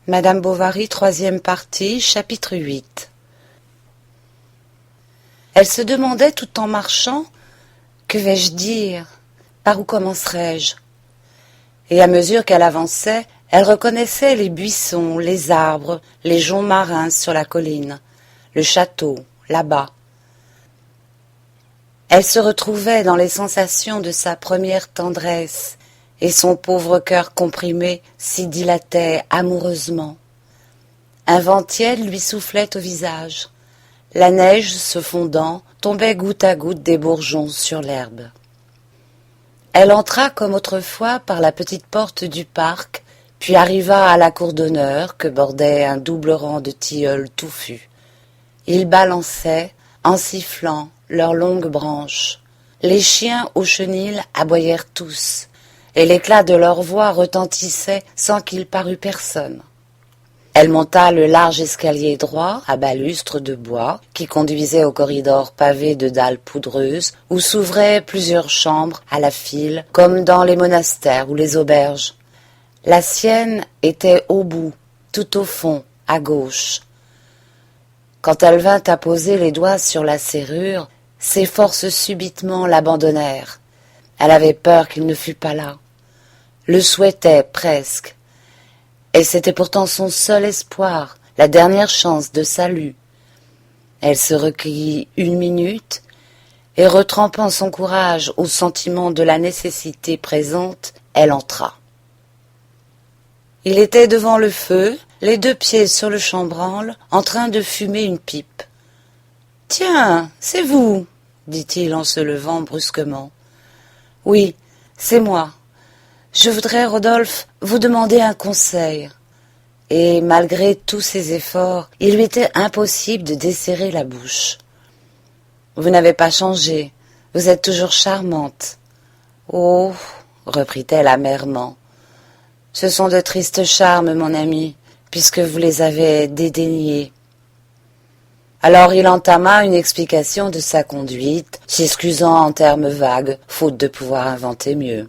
Madame Bovary, troisième partie, chapitre 8. Elle se demandait tout en marchant « Que vais-je dire ? Par où commencerai-je » Et à mesure qu'elle avançait, elle reconnaissait les buissons, les arbres, les joncs marins sur la colline, le château, là-bas. Elle se retrouvait dans les sensations de sa première tendresse, et son pauvre cœur comprimé s'y dilatait amoureusement. Un vent tiède lui soufflait au visage. La neige, se fondant, tombait goutte à goutte des bourgeons sur l'herbe. Elle entra comme autrefois par la petite porte du parc, puis arriva à la cour d'honneur que bordait un double rang de tilleuls touffus. Ils balançaient, en sifflant, leurs longues branches. Les chiens au chenil aboyèrent tous, et l'éclat de leur voix retentissait sans qu'il parût personne. Elle monta le large escalier droit, à balustre de bois, qui conduisait au corridor pavé de dalles poudreuses, où s'ouvraient plusieurs chambres à la file, comme dans les monastères ou les auberges. La sienne était au bout, tout au fond, à gauche. Quand elle vint à poser les doigts sur la serrure, ses forces subitement l'abandonnèrent. Elle avait peur qu'il ne fût pas là. Le souhaitait presque. Et c'était pourtant son seul espoir, la dernière chance de salut. Elle se recueillit une minute, et retrempant son courage au sentiment de la nécessité présente, elle entra. Il était devant le feu, les deux pieds sur le chambranle, en train de fumer une pipe. « Tiens, c'est vous !» dit-il en se levant brusquement. « Oui, c'est moi. Je voudrais, Rodolphe, vous demander un conseil. » Et malgré tous ses efforts, il lui était impossible de desserrer la bouche. « Vous n'avez pas changé, vous êtes toujours charmante. »« Oh, reprit-elle amèrement, ce sont de tristes charmes, mon ami, puisque vous les avez dédaignés. » Alors il entama une explication de sa conduite, s'excusant en termes vagues, faute de pouvoir inventer mieux.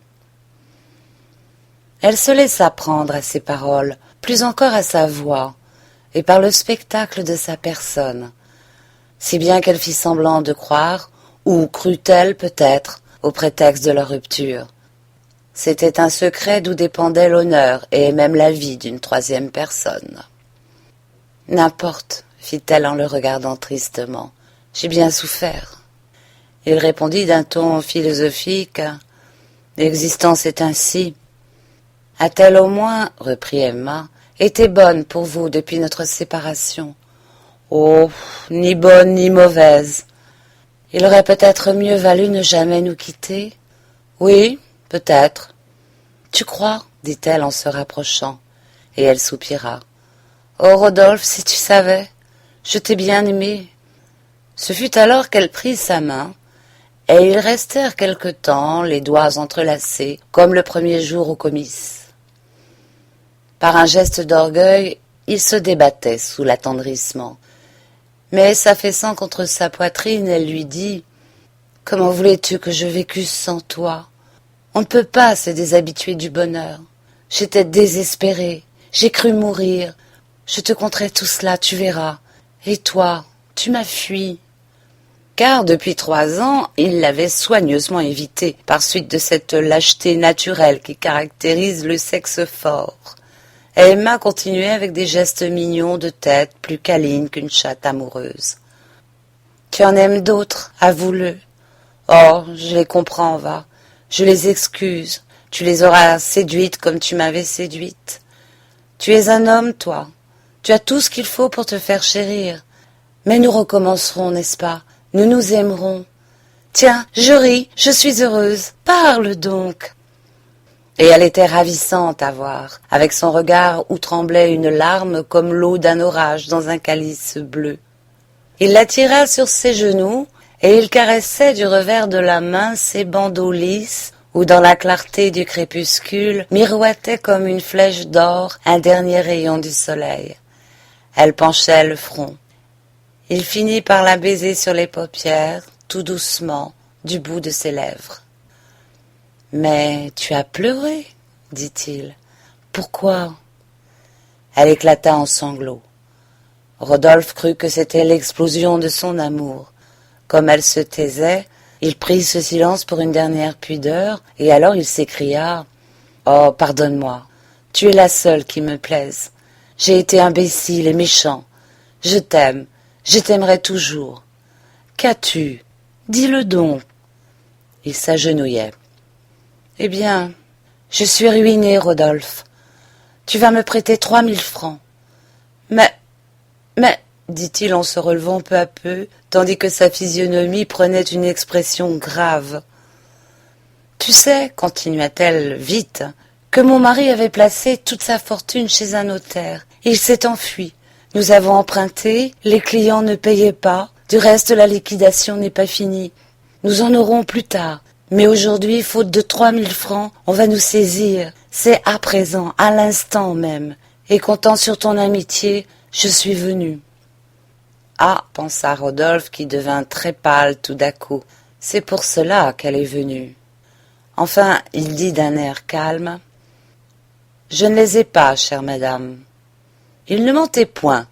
Elle se laissa prendre à ses paroles, plus encore à sa voix, et par le spectacle de sa personne, si bien qu'elle fit semblant de croire, ou crut-elle peut-être, au prétexte de leur rupture. C'était un secret d'où dépendait l'honneur et même la vie d'une troisième personne. « N'importe, fit-elle en le regardant tristement, j'ai bien souffert. » Il répondit d'un ton philosophique, « L'existence est ainsi. » A-t-elle au moins, reprit Emma, été bonne pour vous depuis notre séparation? Oh, ni bonne ni mauvaise. Il aurait peut-être mieux valu ne jamais nous quitter? Oui, peut-être. Tu crois? dit-elle en se rapprochant, et elle soupira. Oh, Rodolphe, si tu savais, je t'ai bien aimé. Ce fut alors qu'elle prit sa main, et ils restèrent quelque temps, les doigts entrelacés, comme le premier jour au comice. Par un geste d'orgueil, il se débattait sous l'attendrissement. Mais s'affaissant contre sa poitrine, elle lui dit « Comment voulais-tu que je vécusse sans toi? On ne peut pas se déshabituer du bonheur. J'étais désespérée, j'ai cru mourir. Je te conterai tout cela, tu verras. Et toi, tu m'as fui. » Car depuis 3 ans, il l'avait soigneusement évitée, par suite de cette lâcheté naturelle qui caractérise le sexe fort. Emma continuait avec des gestes mignons de tête, plus câlines qu'une chatte amoureuse. « Tu en aimes d'autres, avoue-le. »« Oh, je les comprends, va. Je les excuse. Tu les auras séduites comme tu m'avais séduite. Tu es un homme, toi. Tu as tout ce qu'il faut pour te faire chérir. Mais nous recommencerons, n'est-ce pas? Nous nous aimerons. Tiens, je ris, je suis heureuse. Parle donc. » Et elle était ravissante à voir, avec son regard où tremblait une larme comme l'eau d'un orage dans un calice bleu. Il la tira sur ses genoux, et il caressait du revers de la main ses bandeaux lisses, où dans la clarté du crépuscule miroitait comme une flèche d'or un dernier rayon du soleil. Elle penchait le front. Il finit par la baiser sur les paupières, tout doucement, du bout de ses lèvres. « Mais tu as pleuré, dit-il. Pourquoi? » Elle éclata en sanglots. Rodolphe crut que c'était l'explosion de son amour. Comme elle se taisait, il prit ce silence pour une dernière pudeur, et alors il s'écria « Oh, pardonne-moi, tu es la seule qui me plaise. J'ai été imbécile et méchant. Je t'aime, je t'aimerai toujours. Qu'as-tu? Dis-le donc. » Il s'agenouillait. « Eh bien, je suis ruiné, Rodolphe. Tu vas me prêter 3000 francs. Mais, dit-il en se relevant peu à peu, tandis que sa physionomie prenait une expression grave. Tu sais, continua-t-elle vite, que mon mari avait placé toute sa fortune chez un notaire. Il s'est enfui. Nous avons emprunté, les clients ne payaient pas, du reste la liquidation n'est pas finie. Nous en aurons plus tard. Mais aujourd'hui, faute de 3000 francs, on va nous saisir. C'est à présent, à l'instant même. Et comptant sur ton amitié, je suis venu. Ah, pensa Rodolphe qui devint très pâle tout d'un coup. C'est pour cela qu'elle est venue. Enfin, il dit d'un air calme. Je ne les ai pas, chère madame. Il ne mentait point.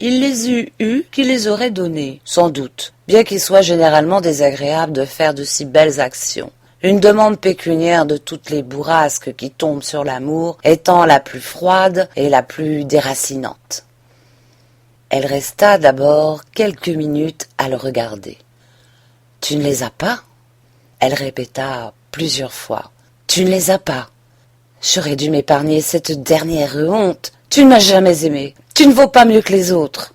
Il les eût qui les aurait donnés, sans doute, bien qu'il soit généralement désagréable de faire de si belles actions. Une demande pécuniaire de toutes les bourrasques qui tombent sur l'amour étant la plus froide et la plus déracinante. Elle resta d'abord quelques minutes à le regarder. « Tu ne les as pas ?» Elle répéta plusieurs fois. « Tu ne les as pas. J'aurais dû m'épargner cette dernière honte. Tu ne m'as jamais aimé. Tu ne vaux pas mieux que les autres. »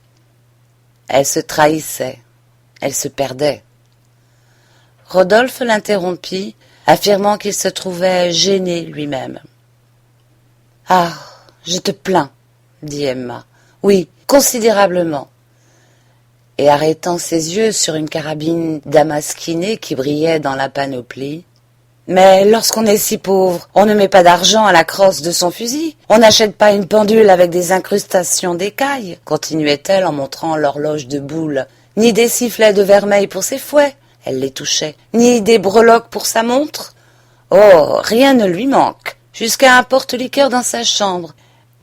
Elle se trahissait. Elle se perdait. Rodolphe l'interrompit, affirmant qu'il se trouvait gêné lui-même. « Ah, je te plains, » dit Emma. « Oui, considérablement. » Et arrêtant ses yeux sur une carabine damasquinée qui brillait dans la panoplie. « Mais lorsqu'on est si pauvre, on ne met pas d'argent à la crosse de son fusil. On n'achète pas une pendule avec des incrustations d'écailles, » continuait-elle en montrant l'horloge de boule, « ni des sifflets de vermeil pour ses fouets. » Elle les touchait. « Ni des breloques pour sa montre. Oh, rien ne lui manque, jusqu'à un porte-liqueur dans sa chambre.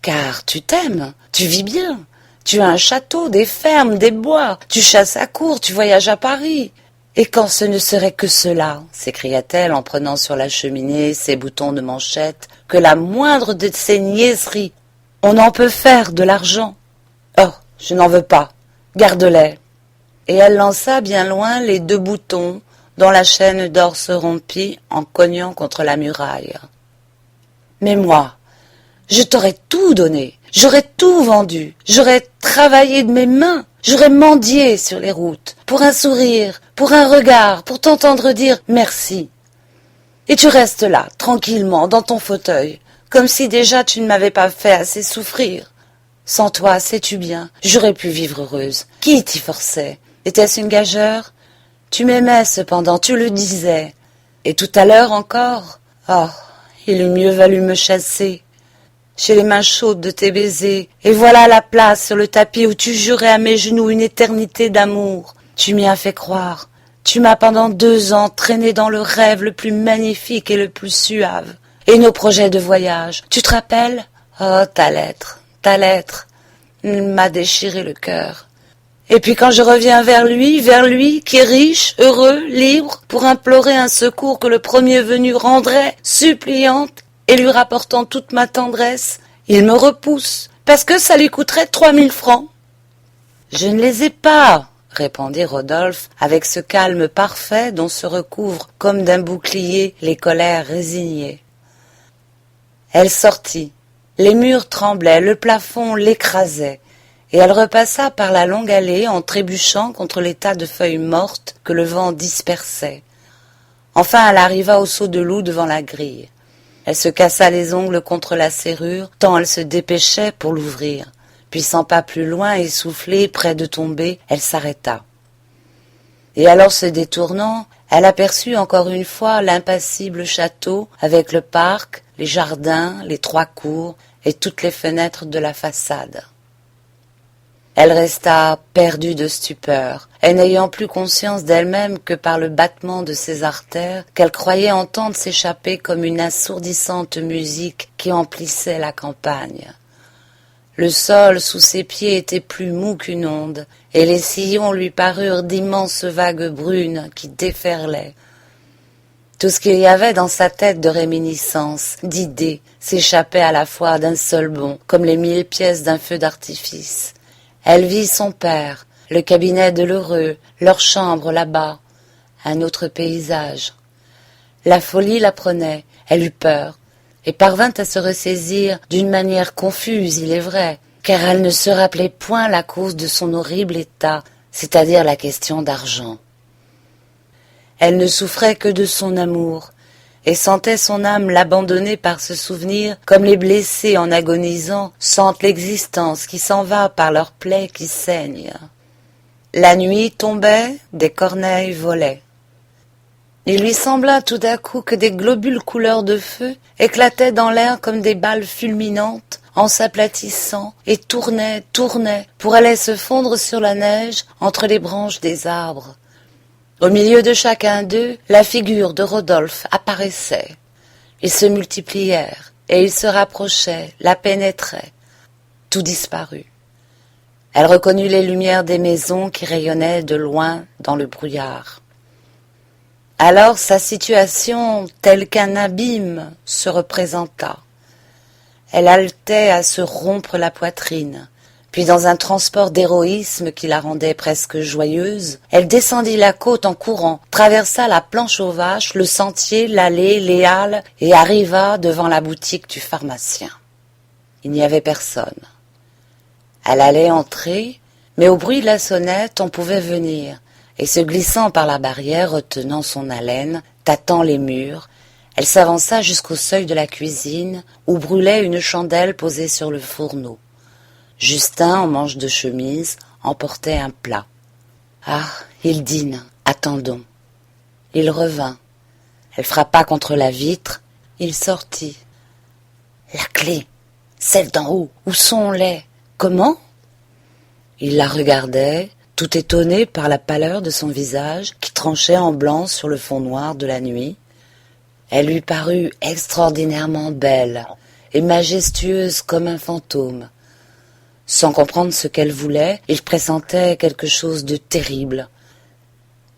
Car tu t'aimes, tu vis bien. Tu as un château, des fermes, des bois. Tu chasses à court, tu voyages à Paris. Et quand ce ne serait que cela, s'écria-t-elle en prenant sur la cheminée ses boutons de manchette, que la moindre de ces niaiseries, on en peut faire de l'argent. Oh, je n'en veux pas. Garde-les. » Et elle lança bien loin les 2 boutons dont la chaîne d'or se rompit en cognant contre la muraille. « Mais moi, je t'aurais tout donné, j'aurais tout vendu, j'aurais travaillé de mes mains, j'aurais mendié sur les routes, pour un sourire, pour un regard, pour t'entendre dire merci. Et tu restes là, tranquillement, dans ton fauteuil, comme si déjà tu ne m'avais pas fait assez souffrir. Sans toi, sais-tu bien, j'aurais pu vivre heureuse. Qui t'y forçait? Était-ce une gageure? Tu m'aimais cependant, tu le disais. Et tout à l'heure encore? Oh, il eût mieux valu me chasser. J'ai les mains chaudes de tes baisers, et voilà la place sur le tapis où tu jurais à mes genoux une éternité d'amour. Tu m'y as fait croire. Tu m'as pendant 2 ans traîné dans le rêve le plus magnifique et le plus suave. Et nos projets de voyage, tu te rappelles? Oh, ta lettre, m'a déchiré le cœur. Et puis quand je reviens vers lui, qui est riche, heureux, libre, pour implorer un secours que le premier venu rendrait, suppliante, et lui rapportant toute ma tendresse, il me repousse, parce que ça lui coûterait 3000 francs. Je ne les ai pas, répondit Rodolphe, avec ce calme parfait dont se recouvrent comme d'un bouclier les colères résignées. Elle sortit. Les murs tremblaient, le plafond l'écrasait, et elle repassa par la longue allée en trébuchant contre les tas de feuilles mortes que le vent dispersait. Enfin, elle arriva au seau de loup devant la grille. Elle se cassa les ongles contre la serrure, tant elle se dépêchait pour l'ouvrir. Puis 100 pas plus loin, essoufflée, près de tomber, elle s'arrêta. Et alors, se détournant, elle aperçut encore une fois l'impassible château, avec le parc, les jardins, les 3 cours et toutes les fenêtres de la façade. Elle resta perdue de stupeur, et n'ayant plus conscience d'elle-même que par le battement de ses artères, qu'elle croyait entendre s'échapper comme une assourdissante musique qui emplissait la campagne. Le sol sous ses pieds était plus mou qu'une onde, et les sillons lui parurent d'immenses vagues brunes qui déferlaient. Tout ce qu'il y avait dans sa tête de réminiscences, d'idées, s'échappait à la fois d'un seul bond, comme les 1000 pièces d'un feu d'artifice. Elle vit son père, le cabinet de l'heureux, leur chambre là-bas, un autre paysage. La folie la prenait, elle eut peur, et parvint à se ressaisir d'une manière confuse, il est vrai, car elle ne se rappelait point la cause de son horrible état, c'est-à-dire la question d'argent. Elle ne souffrait que de son amour, et sentait son âme l'abandonner par ce souvenir, comme les blessés en agonisant sentent l'existence qui s'en va par leurs plaies qui saignent. La nuit tombait, des corneilles volaient. Il lui sembla tout à coup que des globules couleur de feu éclataient dans l'air comme des balles fulminantes en s'aplatissant et tournaient, pour aller se fondre sur la neige entre les branches des arbres. Au milieu de chacun d'eux, la figure de Rodolphe apparaissait. Ils se multiplièrent, et ils se rapprochaient, la pénétraient. Tout disparut. Elle reconnut les lumières des maisons qui rayonnaient de loin dans le brouillard. Alors sa situation, telle qu'un abîme, se représenta. Elle haletait à se rompre la poitrine. Puis dans un transport d'héroïsme qui la rendait presque joyeuse, elle descendit la côte en courant, traversa la planche aux vaches, le sentier, l'allée, les halles, et arriva devant la boutique du pharmacien. Il n'y avait personne. Elle allait entrer, mais au bruit de la sonnette on pouvait venir, et se glissant par la barrière, retenant son haleine, tâtant les murs, elle s'avança jusqu'au seuil de la cuisine, où brûlait une chandelle posée sur le fourneau. Justin, en manche de chemise, emportait un plat. « Ah, il dîne, attendons. » Il revint. Elle frappa contre la vitre. Il sortit. « La clé, celle d'en haut, où sont-les? Comment ?» Il la regardait, tout étonné par la pâleur de son visage qui tranchait en blanc sur le fond noir de la nuit. Elle lui parut extraordinairement belle et majestueuse comme un fantôme. Sans comprendre ce qu'elle voulait, il pressentait quelque chose de terrible.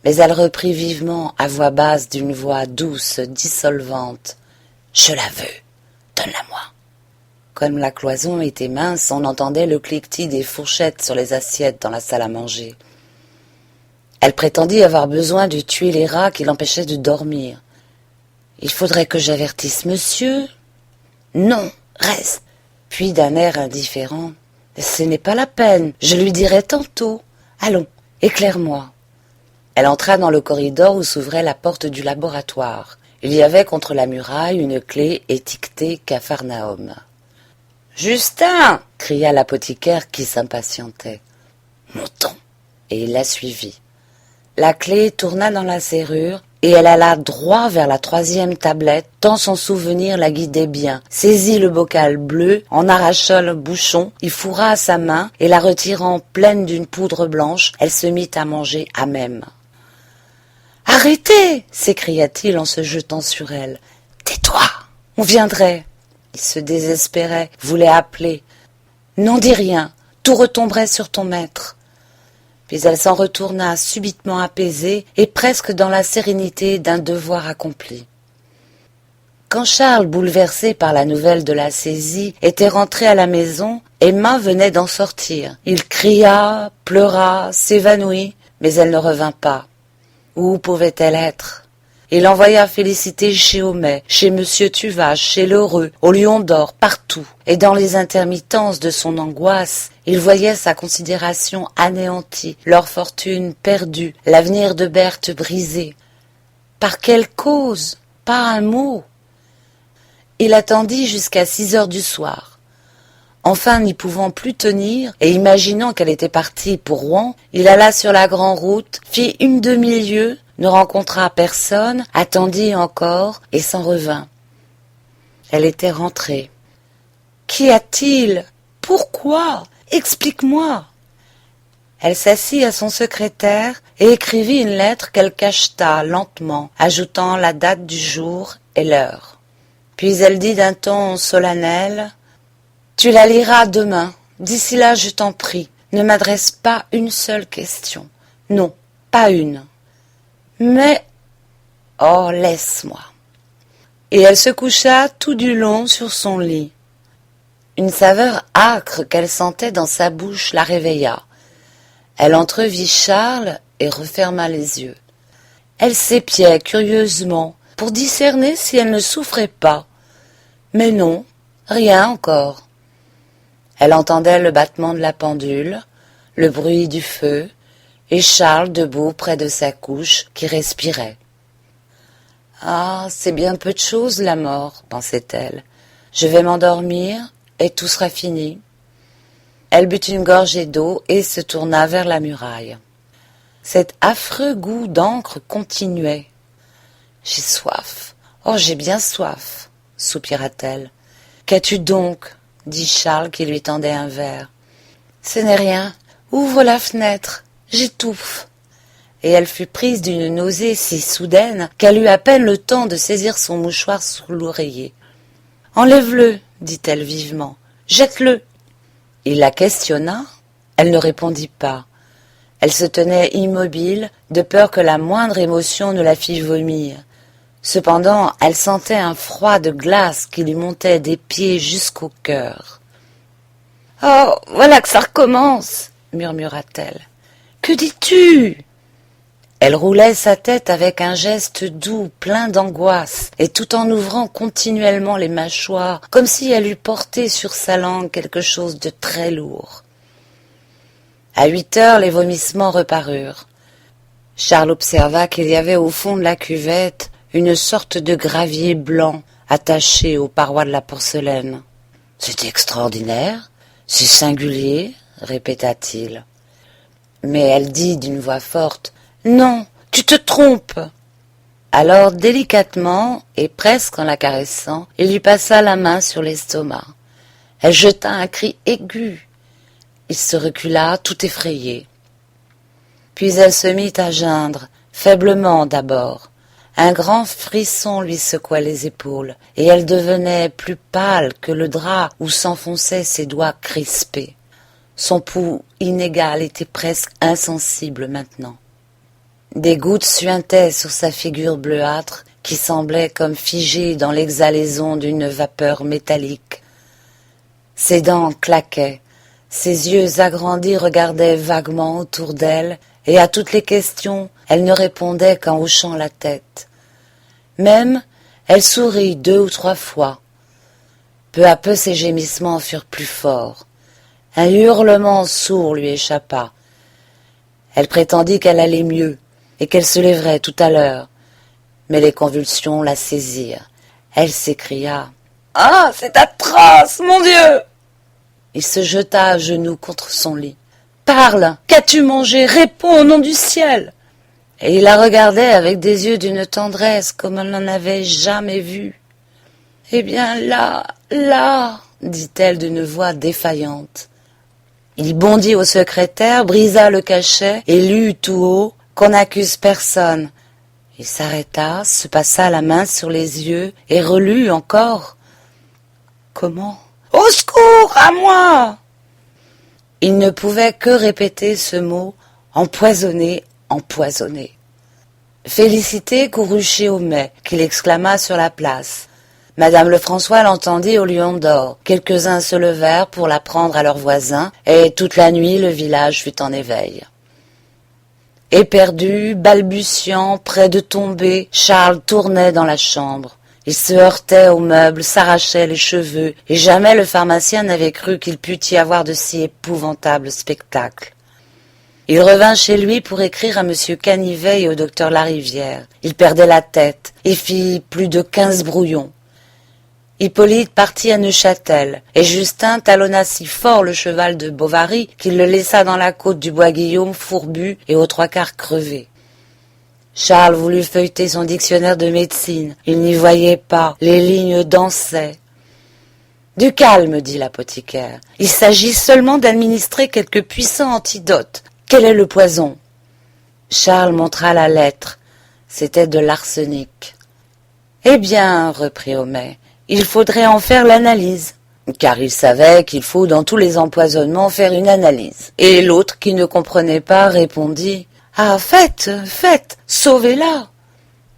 Mais elle reprit vivement, à voix basse, d'une voix douce, dissolvante. « Je la veux, donne-la-moi. » Comme la cloison était mince, on entendait le cliquetis des fourchettes sur les assiettes dans la salle à manger. Elle prétendit avoir besoin de tuer les rats qui l'empêchaient de dormir. « Il faudrait que j'avertisse monsieur. »« Non, reste. » Puis d'un air indifférent. « Ce n'est pas la peine, je lui dirai tantôt. Allons, éclaire-moi. » Elle entra dans le corridor où s'ouvrait la porte du laboratoire. Il y avait contre la muraille une clé étiquetée Capharnaüm. « Justin !» cria l'apothicaire qui s'impatientait. « Montons !» Et il la suivit. La clé tourna dans la serrure, et elle alla droit vers la 3e tablette, tant son souvenir la guidait bien, saisit le bocal bleu, en arracha le bouchon, y fourra sa main, et la retirant pleine d'une poudre blanche, elle se mit à manger à même. « Arrêtez !» s'écria-t-il en se jetant sur elle. « Tais-toi, on viendrait !» Il se désespérait, voulait appeler. « N'en dis rien, tout retomberait sur ton maître. » Puis elle s'en retourna subitement apaisée et presque dans la sérénité d'un devoir accompli. Quand Charles, bouleversé par la nouvelle de la saisie, était rentré à la maison, Emma venait d'en sortir. Il cria, pleura, s'évanouit, mais elle ne revint pas. Où pouvait-elle être? Il envoya féliciter chez Homais, chez Monsieur Tuvache, chez l'Heureux, au Lion d'Or, partout. Et dans les intermittences de son angoisse, il voyait sa considération anéantie, leur fortune perdue, l'avenir de Berthe brisé. Par quelle cause? Pas un mot. Il attendit jusqu'à 6 heures du soir. Enfin, n'y pouvant plus tenir, et imaginant qu'elle était partie pour Rouen, il alla sur la grande route, fit une demi-lieue, ne rencontra personne, attendit encore, et s'en revint. Elle était rentrée. « Qu'y a-t-il? Pourquoi? Explique-moi » Elle s'assit à son secrétaire et écrivit une lettre qu'elle cacheta lentement, ajoutant la date du jour et l'heure. Puis elle dit d'un ton solennel « Tu la liras demain, D'ici là, je t'en prie, ne m'adresse pas une seule question. Non, pas une. Mais, oh, laisse-moi. » Et elle se coucha tout du long sur son lit. Une saveur âcre qu'elle sentait dans sa bouche la réveilla. Elle entrevit Charles et referma les yeux. Elle s'épiait curieusement pour discerner si elle ne souffrait pas. Mais non, rien encore. Elle entendait le battement de la pendule, le bruit du feu, et Charles debout près de sa couche qui respirait. « Ah, c'est bien peu de chose la mort, pensait-elle. Je vais m'endormir et tout sera fini. » Elle but une gorgée d'eau et se tourna vers la muraille. Cet affreux goût d'encre continuait. « J'ai soif. Oh, j'ai bien soif, » soupira-t-elle. « Qu'as-tu donc ?» dit Charles qui lui tendait un verre. « Ce n'est rien. Ouvre la fenêtre. J'étouffe. » Et elle fut prise d'une nausée si soudaine qu'elle eut à peine le temps de saisir son mouchoir sous l'oreiller. « Enlève-le, dit-elle vivement. Jette-le. » Il la questionna. Elle ne répondit pas. Elle se tenait immobile, de peur que la moindre émotion ne la fît vomir. Cependant, elle sentait un froid de glace qui lui montait des pieds jusqu'au cœur. « Oh, voilà que ça recommence !» murmura-t-elle. « Que dis-tu » Elle roulait sa tête avec un geste doux, plein d'angoisse, et tout en ouvrant continuellement les mâchoires, comme si elle eût porté sur sa langue quelque chose de très lourd. À 8 heures, les vomissements reparurent. Charles observa qu'il y avait au fond de la cuvette une sorte de gravier blanc attaché aux parois de la porcelaine. « C'est extraordinaire, c'est singulier, » répéta-t-il. Mais elle dit d'une voix forte, « Non, tu te trompes !» Alors, délicatement, et presque en la caressant, il lui passa la main sur l'estomac. Elle jeta un cri aigu. Il se recula, tout effrayé. Puis elle se mit à geindre, faiblement d'abord. Un grand frisson lui secouait les épaules, et elle devenait plus pâle que le drap où s'enfonçaient ses doigts crispés. Son pouls inégal était presque insensible maintenant. Des gouttes suintaient sur sa figure bleuâtre qui semblait comme figée dans l'exhalaison d'une vapeur métallique. Ses dents claquaient, ses yeux agrandis regardaient vaguement autour d'elle, et à toutes les questions, elle ne répondait qu'en hochant la tête. Même, elle sourit 2 ou 3 fois. Peu à peu, ses gémissements furent plus forts. Un hurlement sourd lui échappa. Elle prétendit qu'elle allait mieux, et qu'elle se lèverait tout à l'heure. Mais les convulsions la saisirent. Elle s'écria « Ah, c'est atroce, mon Dieu !» Il se jeta à genoux contre son lit. « Parle, qu'as-tu mangé? Réponds au nom du ciel !» Et il la regardait avec des yeux d'une tendresse comme elle n'en avait jamais vu. « Eh bien là, dit-elle d'une voix défaillante. Il bondit au secrétaire, brisa le cachet et lut tout haut « Qu'on n'accuse personne ». Il s'arrêta, se passa la main sur les yeux et relut encore. « Comment ? Au secours, à moi !» Il ne pouvait que répéter ce mot « empoisonné, empoisonné ». Félicité courut chez Homais, qu'il exclama sur la place. Madame Lefrançois l'entendit au Lion d'Or. Quelques-uns se levèrent pour la prendre à leurs voisins, et toute la nuit le village fut en éveil. Éperdu, balbutiant, près de tomber, Charles tournait dans la chambre. Il se heurtait aux meubles, s'arrachait les cheveux, et jamais le pharmacien n'avait cru qu'il pût y avoir de si épouvantables spectacles. Il revint chez lui pour écrire à M. Canivet et au docteur Larivière. Il perdait la tête et fit plus de 15 brouillons. Hippolyte partit à Neuchâtel, et Justin talonna si fort le cheval de Bovary qu'il le laissa dans la côte du Bois-Guillaume fourbu et aux 3/4 crevé. Charles voulut feuilleter son dictionnaire de médecine. Il n'y voyait pas, les lignes dansaient. « Du calme, dit l'apothicaire. Il s'agit seulement d'administrer quelque puissant antidote. Quel est le poison ?» Charles montra la lettre. C'était de l'arsenic. « Eh bien, reprit Homais, il faudrait en faire l'analyse. car il savait qu'il faut dans tous les empoisonnements faire une analyse. Et l'autre, qui ne comprenait pas, répondit « Ah, faites, faites, sauvez-la !»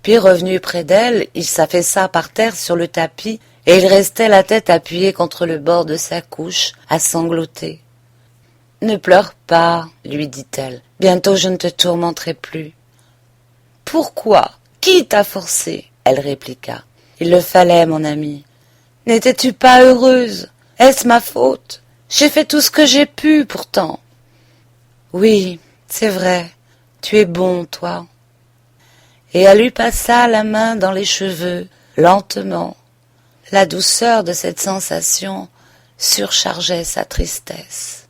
Puis revenu près d'elle, il s'affaissa par terre sur le tapis, et il restait la tête appuyée contre le bord de sa couche, à sangloter. « Ne pleure pas, lui dit-elle, bientôt je ne te tourmenterai plus. »« Pourquoi? Qui t'a forcé ?» elle répliqua. « Il le fallait, mon ami. » « N'étais-tu pas heureuse? Est-ce ma faute? J'ai fait tout ce que j'ai pu, pourtant. »« Oui, c'est vrai, tu es bon, toi. » Et elle lui passa la main dans les cheveux, lentement. La douceur de cette sensation surchargeait sa tristesse.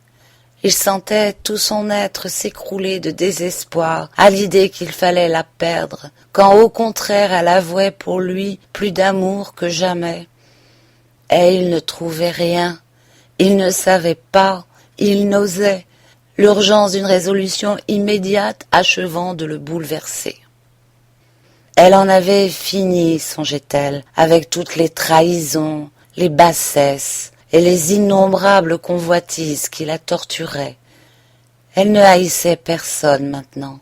Il sentait tout son être s'écrouler de désespoir à l'idée qu'il fallait la perdre, quand au contraire elle avouait pour lui plus d'amour que jamais. Et il ne trouvait rien, il ne savait pas, il n'osait, l'urgence d'une résolution immédiate achevant de le bouleverser. Elle en avait fini, songeait-elle, avec toutes les trahisons, les bassesses et les innombrables convoitises qui la torturaient. Elle ne haïssait personne maintenant.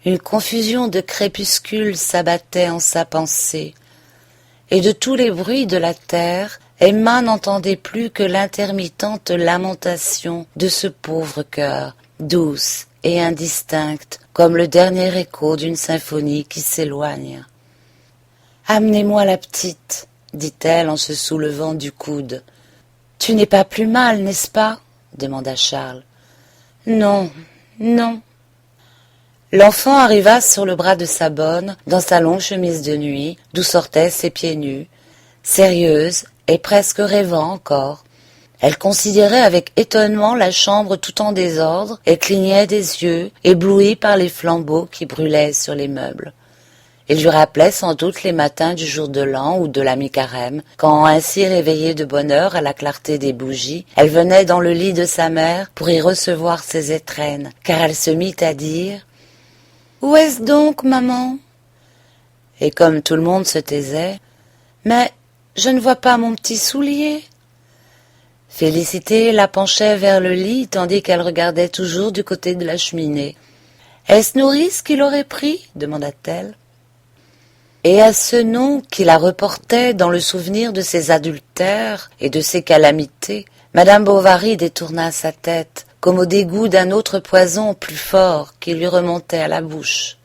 Une confusion de crépuscule s'abattait en sa pensée, et de tous les bruits de la terre, Emma n'entendait plus que l'intermittente lamentation de ce pauvre cœur, douce et indistincte, comme le dernier écho d'une symphonie qui s'éloigne. « Amenez-moi la petite, » dit-elle en se soulevant du coude. « Tu n'es pas plus mal, n'est-ce pas ?» demanda Charles. « Non, non. » L'enfant arriva sur le bras de sa bonne, dans sa longue chemise de nuit, d'où sortaient ses pieds nus. Sérieuse et presque rêvant encore, elle considérait avec étonnement la chambre tout en désordre et clignait des yeux, éblouie par les flambeaux qui brûlaient sur les meubles. Il lui rappelait sans doute les matins du jour de l'an ou de la mi-carême, quand, ainsi réveillée de bonne heure à la clarté des bougies, elle venait dans le lit de sa mère pour y recevoir ses étrennes, car elle se mit à dire « Où est-ce donc, maman ?» Et comme tout le monde se taisait, « Mais je ne vois pas mon petit soulier. » Félicité la penchait vers le lit tandis qu'elle regardait toujours du côté de la cheminée. « Est-ce Nourrice qui l'aurait pris ?» demanda-t-elle. Et à ce nom qui la reportait dans le souvenir de ses adultères et de ses calamités, Madame Bovary détourna sa tête, comme au dégoût d'un autre poison plus fort qui lui remontait à la bouche.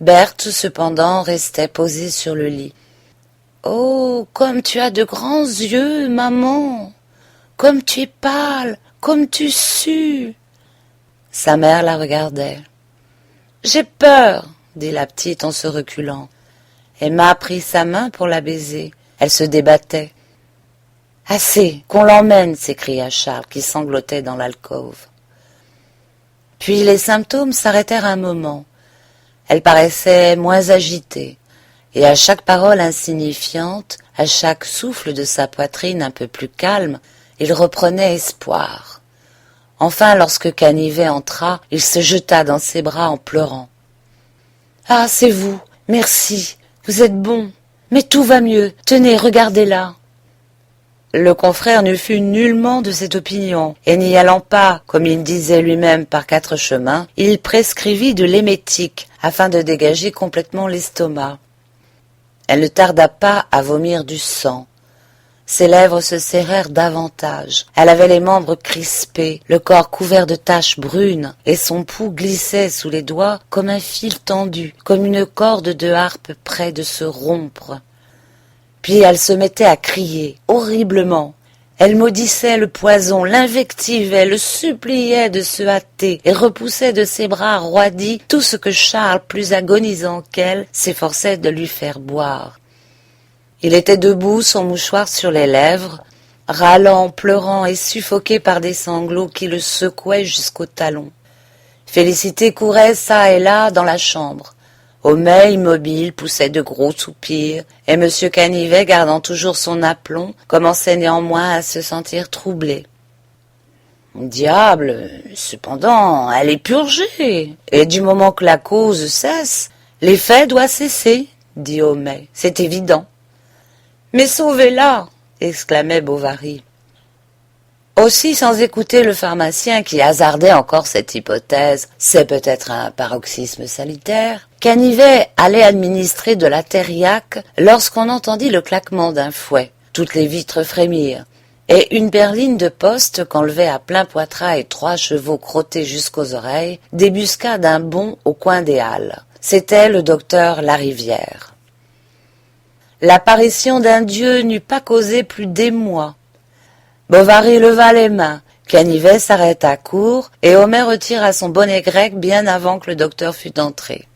Berthe, cependant, restait posée sur le lit. « Oh, comme tu as de grands yeux, maman! Comme tu es pâle, comme tu sues !» Sa mère la regardait. « J'ai peur, » dit la petite en se reculant. Emma prit sa main pour la baiser. Elle se débattait. « Assez, qu'on l'emmène !» s'écria Charles, qui sanglotait dans l'alcôve. Puis les symptômes s'arrêtèrent un moment. Elle paraissait moins agitée, et à chaque parole insignifiante, à chaque souffle de sa poitrine un peu plus calme, il reprenait espoir. Enfin, lorsque Canivet entra, il se jeta dans ses bras en pleurant. « Ah, c'est vous, merci, vous êtes bon, mais tout va mieux, tenez, regardez-la. » Le confrère ne fut nullement de cette opinion, et n'y allant pas, comme il disait lui-même, par 4 chemins, il prescrivit de l'émétique, afin de dégager complètement l'estomac. Elle ne tarda pas à vomir du sang. Ses lèvres se serrèrent davantage. Elle avait les membres crispés, le corps couvert de taches brunes, et son pouls glissait sous les doigts comme un fil tendu, comme une corde de harpe près de se rompre. Puis elle se mettait à crier, horriblement. Elle maudissait le poison, l'invectivait, le suppliait de se hâter, et repoussait de ses bras roidis tout ce que Charles, plus agonisant qu'elle, s'efforçait de lui faire boire. Il était debout, son mouchoir sur les lèvres, râlant, pleurant et suffoqué par des sanglots qui le secouaient jusqu'au talon. Félicité courait çà et là dans la chambre. Homais, immobile, poussait de gros soupirs, et M. Canivet, gardant toujours son aplomb, commençait néanmoins à se sentir troublé. « Diable, cependant, elle est purgée, et du moment que la cause cesse, l'effet doit cesser, dit Homais, c'est évident. »« Mais sauvez-la !» exclamait Bovary. Aussi, sans écouter le pharmacien qui hasardait encore cette hypothèse, c'est peut-être un paroxysme sanitaire, Canivet allait administrer de la thériaque lorsqu'on entendit le claquement d'un fouet. Toutes les vitres frémirent, et une berline de poste qu'enlevait à plein poitrail 3 chevaux crottés jusqu'aux oreilles débusqua d'un bond au coin des halles. C'était le docteur Larivière. L'apparition d'un dieu n'eût pas causé plus d'émoi. Bovary leva les mains, Canivet s'arrêta court, et Homais retira son bonnet grec bien avant que le docteur fût entré.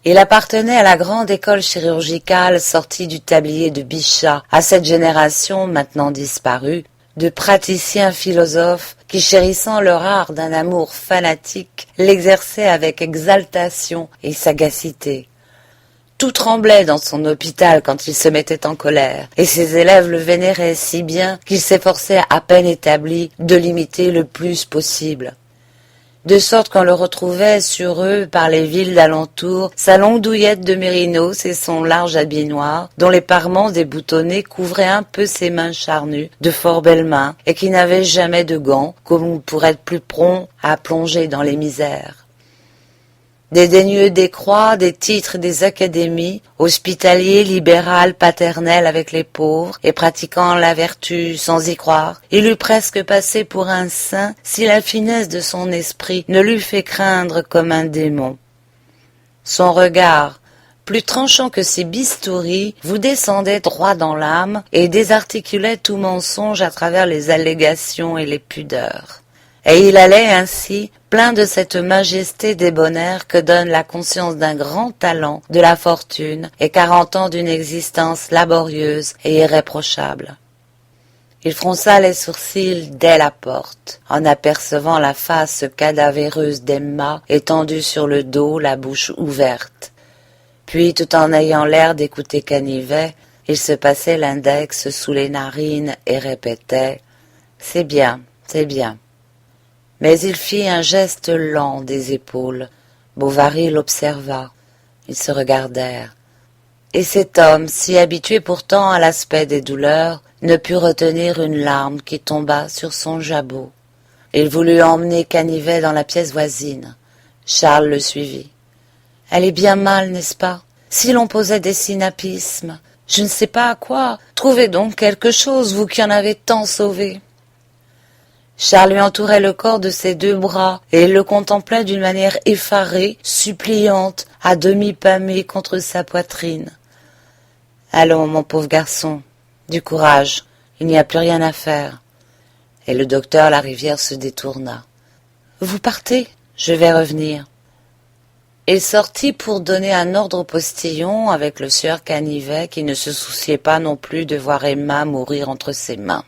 Il appartenait à la grande école chirurgicale sortie du tablier de Bichat, à cette génération maintenant disparue, de praticiens philosophes qui, chérissant leur art d'un amour fanatique, l'exerçaient avec exaltation et sagacité. Tout tremblait dans son hôpital quand il se mettait en colère, et ses élèves le vénéraient si bien qu'il s'efforçait à peine établi de l'imiter le plus possible. De sorte qu'on le retrouvait sur eux par les villes d'alentour, sa longue douillette de mérinos et son large habit noir, dont les parements déboutonnés couvraient un peu ses mains charnues, de fort belles mains, et qui n'avaient jamais de gants, comme pour être plus prompt à plonger dans les misères. Dédaigneux des croix, des titres, des académies, hospitalier, libéral, paternel avec les pauvres, et pratiquant la vertu sans y croire, il eût presque passé pour un saint si la finesse de son esprit ne l'eût fait craindre comme un démon. Son regard, plus tranchant que ses bistouris, vous descendait droit dans l'âme et désarticulait tout mensonge à travers les allégations et les pudeurs. Et il allait ainsi, plein de cette majesté débonnaire que donne la conscience d'un grand talent, de la fortune, et 40 ans d'une existence laborieuse et irréprochable. Il fronça les sourcils dès la porte, en apercevant la face cadavéreuse d'Emma étendue sur le dos, la bouche ouverte. Puis, tout en ayant l'air d'écouter Canivet, il se passait l'index sous les narines et répétait « C'est bien, c'est bien ». Mais il fit un geste lent des épaules. Bovary l'observa. Ils se regardèrent. Et cet homme, si habitué pourtant à l'aspect des douleurs, ne put retenir une larme qui tomba sur son jabot. Il voulut emmener Canivet dans la pièce voisine. Charles le suivit. « Elle est bien mal, n'est-ce pas? Si l'on posait des sinapismes, je ne sais pas à quoi. Trouvez donc quelque chose, vous qui en avez tant sauvé. » Charles lui entourait le corps de ses 2 bras, et il le contemplait d'une manière effarée, suppliante, à demi pâmée contre sa poitrine. « Allons, mon pauvre garçon, du courage, il n'y a plus rien à faire. » Et le docteur Larivière se détourna. « Vous partez? Je vais revenir. » Il sortit pour donner un ordre au postillon avec le sieur Canivet qui ne se souciait pas non plus de voir Emma mourir entre ses mains.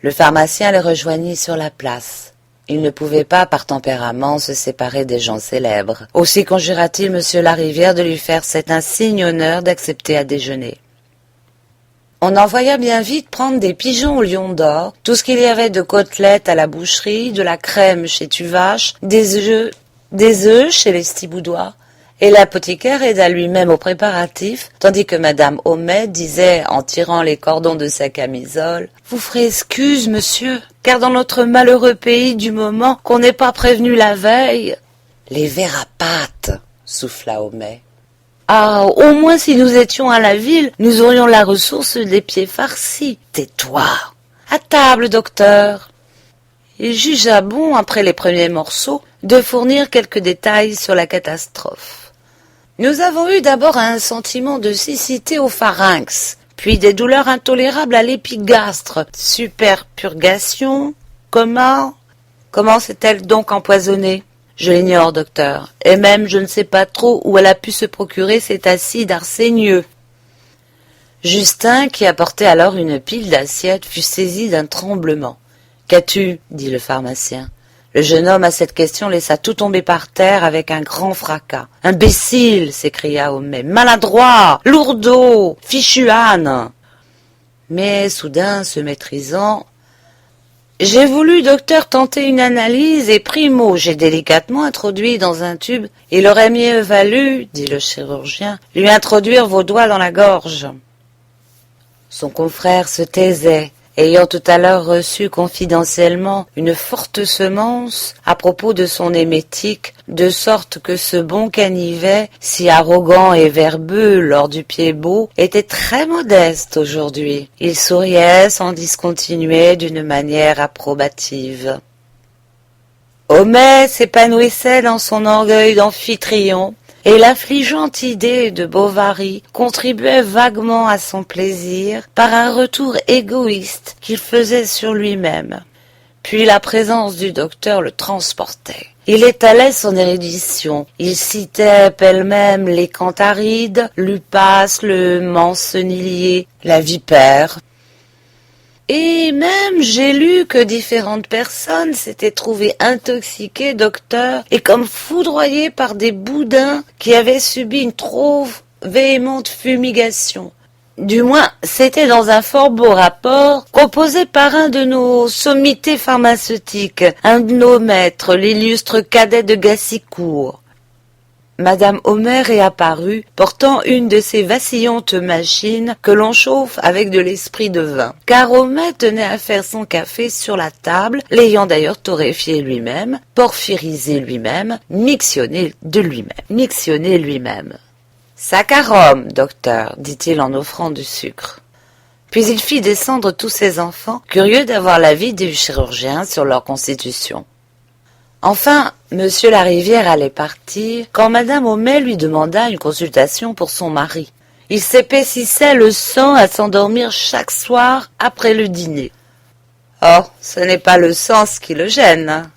Le pharmacien les rejoignit sur la place. Il ne pouvait pas, par tempérament, se séparer des gens célèbres. Aussi conjura-t-il M. Larivière de lui faire cet insigne honneur d'accepter à déjeuner. On envoya bien vite prendre des pigeons au lion d'or, tout ce qu'il y avait de côtelettes à la boucherie, de la crème chez Tuvache, des œufs chez les Stiboudois, et l'apothicaire aida lui-même aux préparatifs, tandis que madame Homais disait, en tirant les cordons de sa camisole, « Vous ferez excuse, monsieur, car dans notre malheureux pays du moment qu'on n'est pas prévenu la veille... » « Les vers à pattes, souffla Homais. « Ah, au moins si nous étions à la ville, nous aurions la ressource des pieds farcis. Tais-toi. À table, docteur. » Il jugea bon, après les premiers morceaux, de fournir quelques détails sur la catastrophe. Nous avons eu d'abord un sentiment de siccité au pharynx, puis des douleurs intolérables à l'épigastre, superpurgation, coma. Comment s'est-elle donc empoisonnée? Je l'ignore, docteur, et même je ne sais pas trop où elle a pu se procurer cet acide arsénieux. Justin, qui apportait alors une pile d'assiettes, fut saisi d'un tremblement. « Qu'as-tu » dit le pharmacien. Le jeune homme, à cette question, laissa tout tomber par terre avec un grand fracas. « Imbécile » s'écria Homais. « Maladroit, lourdeau, fichu âne !» Mais, soudain, se maîtrisant, « J'ai voulu, docteur, tenter une analyse, et primo, j'ai délicatement introduit dans un tube. Il aurait mieux valu, dit le chirurgien, lui introduire vos doigts dans la gorge. » Son confrère se taisait, ayant tout à l'heure reçu confidentiellement une forte semence à propos de son émétique, de sorte que ce bon Canivet, si arrogant et verbeux lors du Pied-Bot, était très modeste aujourd'hui. Il souriait sans discontinuer d'une manière approbative. Homais s'épanouissait dans son orgueil d'amphitryon, et l'affligeante idée de Bovary contribuait vaguement à son plaisir par un retour égoïste qu'il faisait sur lui-même. Puis la présence du docteur le transportait. Il étalait son érudition, il citait pêle-mêle les cantharides, l'upas, le mancenillier, la vipère. Et même j'ai lu que différentes personnes s'étaient trouvées intoxiquées, docteur, et comme foudroyées par des boudins qui avaient subi une trop véhémente fumigation. Du moins, c'était dans un fort beau rapport composé par un de nos sommités pharmaceutiques, un de nos maîtres, l'illustre cadet de Gassicourt. Madame Homais réapparut, portant une de ces vacillantes machines que l'on chauffe avec de l'esprit de vin. Car Homais tenait à faire son café sur la table, l'ayant d'ailleurs torréfié lui-même, porphyrisé lui-même, mixionné lui-même. Saccharum, docteur, dit-il en offrant du sucre. Puis il fit descendre tous ses enfants, curieux d'avoir l'avis du chirurgien sur leur constitution. Enfin, Monsieur Larivière allait partir, quand Madame Homais lui demanda une consultation pour son mari. Il s'épaississait le sang à s'endormir chaque soir après le dîner. Oh, ce n'est pas le sens qui le gêne.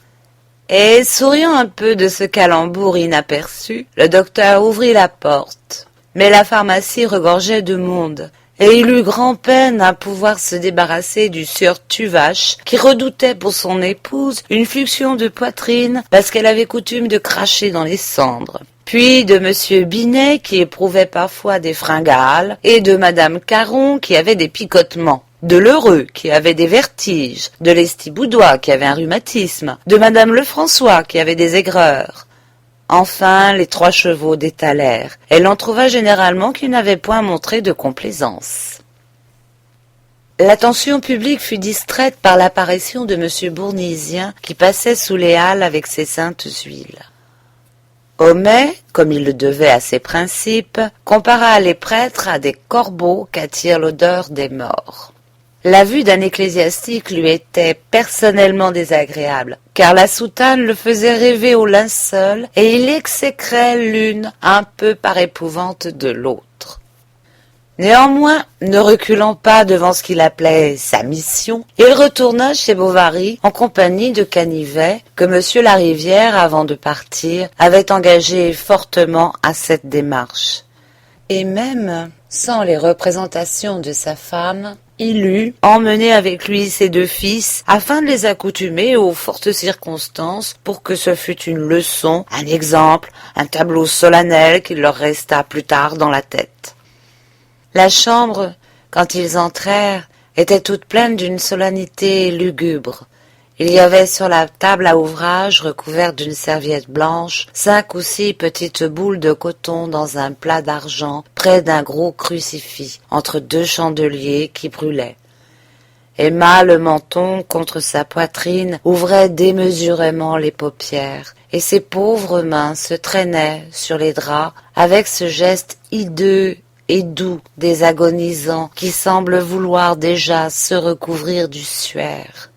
Et, souriant un peu de ce calembour inaperçu, le docteur ouvrit la porte. Mais la pharmacie regorgeait de monde, et il eut grand-peine à pouvoir se débarrasser du sieur Tuvache, qui redoutait pour son épouse une fluxion de poitrine parce qu'elle avait coutume de cracher dans les cendres. Puis de monsieur Binet, qui éprouvait parfois des fringales, et de madame Caron, qui avait des picotements, de Lheureux, qui avait des vertiges, de Lestiboudois, qui avait un rhumatisme, de madame Lefrançois, qui avait des aigreurs. Enfin, les 3 chevaux détalèrent. Elle en trouva généralement qui n'avaient point montré de complaisance. L'attention publique fut distraite par l'apparition de M. Bournisien, qui passait sous les halles avec ses saintes huiles. Homais, comme il le devait à ses principes, compara les prêtres à des corbeaux qu'attire l'odeur des morts. La vue d'un ecclésiastique lui était personnellement désagréable, car la soutane le faisait rêver au linceul, et il exécrait l'une un peu par épouvante de l'autre. Néanmoins, ne reculant pas devant ce qu'il appelait sa mission, il retourna chez Bovary en compagnie de Canivet, que M. Larivière, avant de partir, avait engagé fortement à cette démarche. Et même, sans les représentations de sa femme, il eut emmené avec lui ses 2 fils afin de les accoutumer aux fortes circonstances pour que ce fût une leçon, un exemple, un tableau solennel qui leur resta plus tard dans la tête. La chambre, quand ils entrèrent, était toute pleine d'une solennité lugubre. Il y avait sur la table à ouvrage, recouverte d'une serviette blanche, 5 ou 6 petites boules de coton dans un plat d'argent, près d'un gros crucifix, entre 2 chandeliers qui brûlaient. Emma, le menton contre sa poitrine, ouvrait démesurément les paupières, et ses pauvres mains se traînaient sur les draps avec ce geste hideux et doux des agonisants qui semblent vouloir déjà se recouvrir du suaire.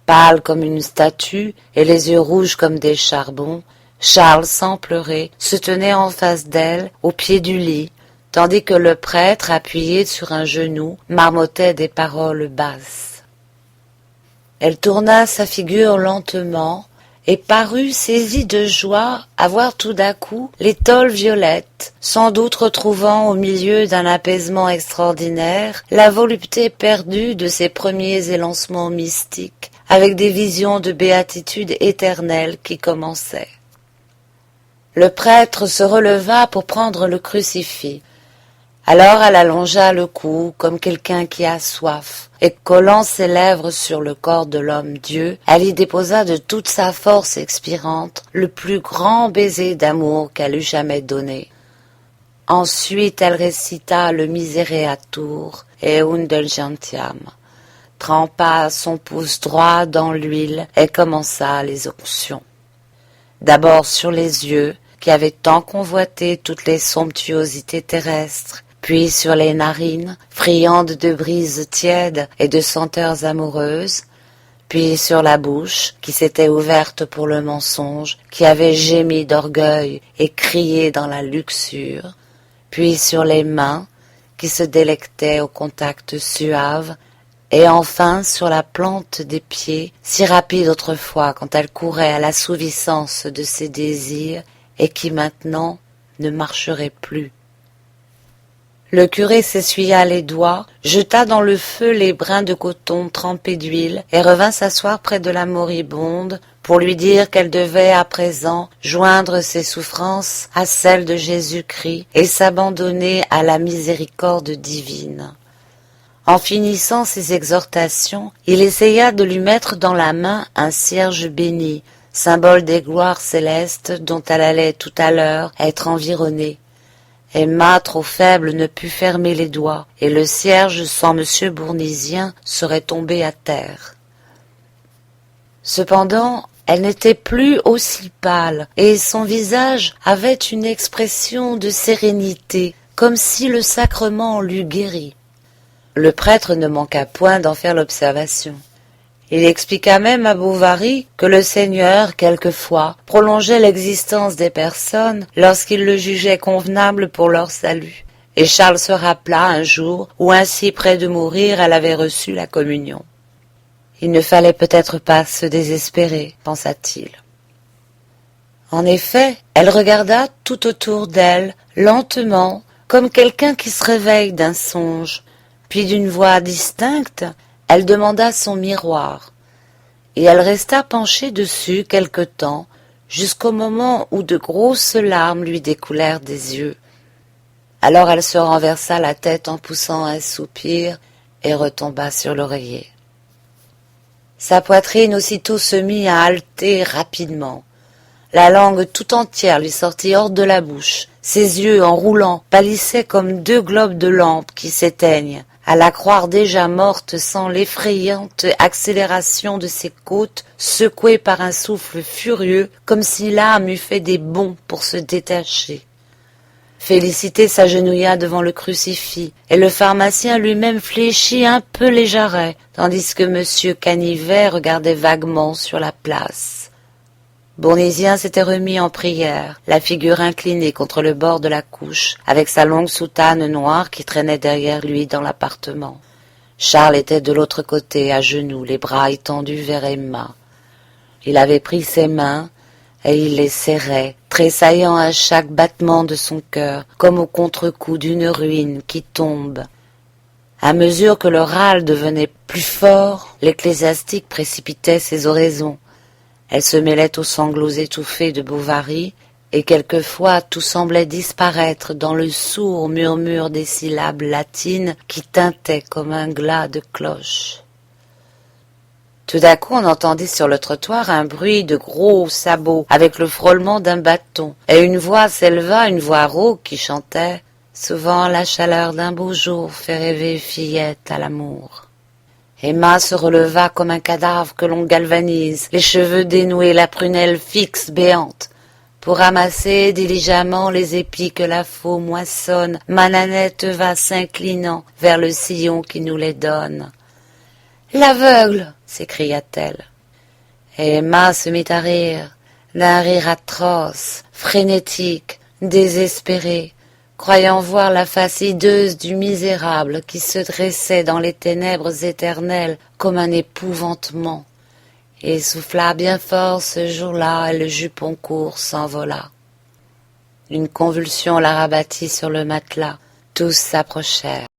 Pâle comme une statue et les yeux rouges comme des charbons, Charles, sans pleurer, se tenait en face d'elle, au pied du lit, tandis que le prêtre, appuyé sur un genou, marmottait des paroles basses. Elle tourna sa figure lentement et parut saisie de joie à voir tout d'un coup l'étole violette, sans doute retrouvant au milieu d'un apaisement extraordinaire la volupté perdue de ses premiers élancements mystiques, avec des visions de béatitude éternelle qui commençaient. Le prêtre se releva pour prendre le crucifix. Alors elle allongea le cou comme quelqu'un qui a soif, et collant ses lèvres sur le corps de l'homme-dieu, elle y déposa de toute sa force expirante le plus grand baiser d'amour qu'elle eût jamais donné. Ensuite elle récita le Miséréatur, et indulgentiam, trempa son pouce droit dans l'huile et commença les onctions. D'abord sur les yeux, qui avaient tant convoité toutes les somptuosités terrestres, puis sur les narines, friandes de brises tièdes et de senteurs amoureuses, puis sur la bouche, qui s'était ouverte pour le mensonge, qui avait gémi d'orgueil et crié dans la luxure, puis sur les mains, qui se délectaient au contact suave, et enfin sur la plante des pieds, si rapide autrefois quand elle courait à l'assouvissance de ses désirs, et qui maintenant ne marcherait plus. Le curé s'essuya les doigts, jeta dans le feu les brins de coton trempés d'huile et revint s'asseoir près de la moribonde pour lui dire qu'elle devait à présent joindre ses souffrances à celles de Jésus-Christ et s'abandonner à la miséricorde divine. En finissant ses exhortations, il essaya de lui mettre dans la main un cierge béni, symbole des gloires célestes dont elle allait tout à l'heure être environnée. Emma, trop faible, ne put fermer les doigts, et le cierge sans M. Bournisien serait tombé à terre. Cependant, elle n'était plus aussi pâle, et son visage avait une expression de sérénité, comme si le sacrement l'eût guéri. Le prêtre ne manqua point d'en faire l'observation. Il expliqua même à Bovary que le Seigneur, quelquefois, prolongeait l'existence des personnes lorsqu'il le jugeait convenable pour leur salut. Et Charles se rappela un jour où, ainsi près de mourir, elle avait reçu la communion. Il ne fallait peut-être pas se désespérer, pensa-t-il. En effet, elle regarda tout autour d'elle, lentement, comme quelqu'un qui se réveille d'un songe. Puis d'une voix distincte, elle demanda son miroir, et elle resta penchée dessus quelque temps, jusqu'au moment où de grosses larmes lui découlèrent des yeux. Alors elle se renversa la tête en poussant un soupir et retomba sur l'oreiller. Sa poitrine aussitôt se mit à halter rapidement. La langue tout entière lui sortit hors de la bouche. Ses yeux, en roulant, pâlissaient comme deux globes de lampe qui s'éteignent. À la croire déjà morte sans l'effrayante accélération de ses côtes, secouée par un souffle furieux, comme si l'âme eût fait des bonds pour se détacher. Félicité s'agenouilla devant le crucifix, et le pharmacien lui-même fléchit un peu les jarrets, tandis que M. Canivet regardait vaguement sur la place. Bournisien s'était remis en prière, la figure inclinée contre le bord de la couche, avec sa longue soutane noire qui traînait derrière lui dans l'appartement. Charles était de l'autre côté, à genoux, les bras étendus vers Emma. Il avait pris ses mains, et il les serrait, tressaillant à chaque battement de son cœur, comme au contre-coup d'une ruine qui tombe. À mesure que le râle devenait plus fort, l'ecclésiastique précipitait ses oraisons. Elle se mêlait aux sanglots étouffés de Bovary, et quelquefois tout semblait disparaître dans le sourd murmure des syllabes latines qui tintaient comme un glas de cloche. Tout d'un coup on entendit sur le trottoir un bruit de gros sabots avec le frôlement d'un bâton, et une voix s'éleva, une voix rauque qui chantait « Souvent la chaleur d'un beau jour fait rêver fillette à l'amour ». Emma se releva comme un cadavre que l'on galvanise, les cheveux dénoués, la prunelle fixe, béante. Pour ramasser diligemment les épis que la faux moissonne, Mananette va s'inclinant vers le sillon qui nous les donne. « L'aveugle !» s'écria-t-elle. Et Emma se mit à rire, d'un rire atroce, frénétique, désespéré, croyant voir la face hideuse du misérable qui se dressait dans les ténèbres éternelles comme un épouvantement, et souffla bien fort ce jour-là, et le jupon court s'envola. Une convulsion la rabattit sur le matelas, tous s'approchèrent.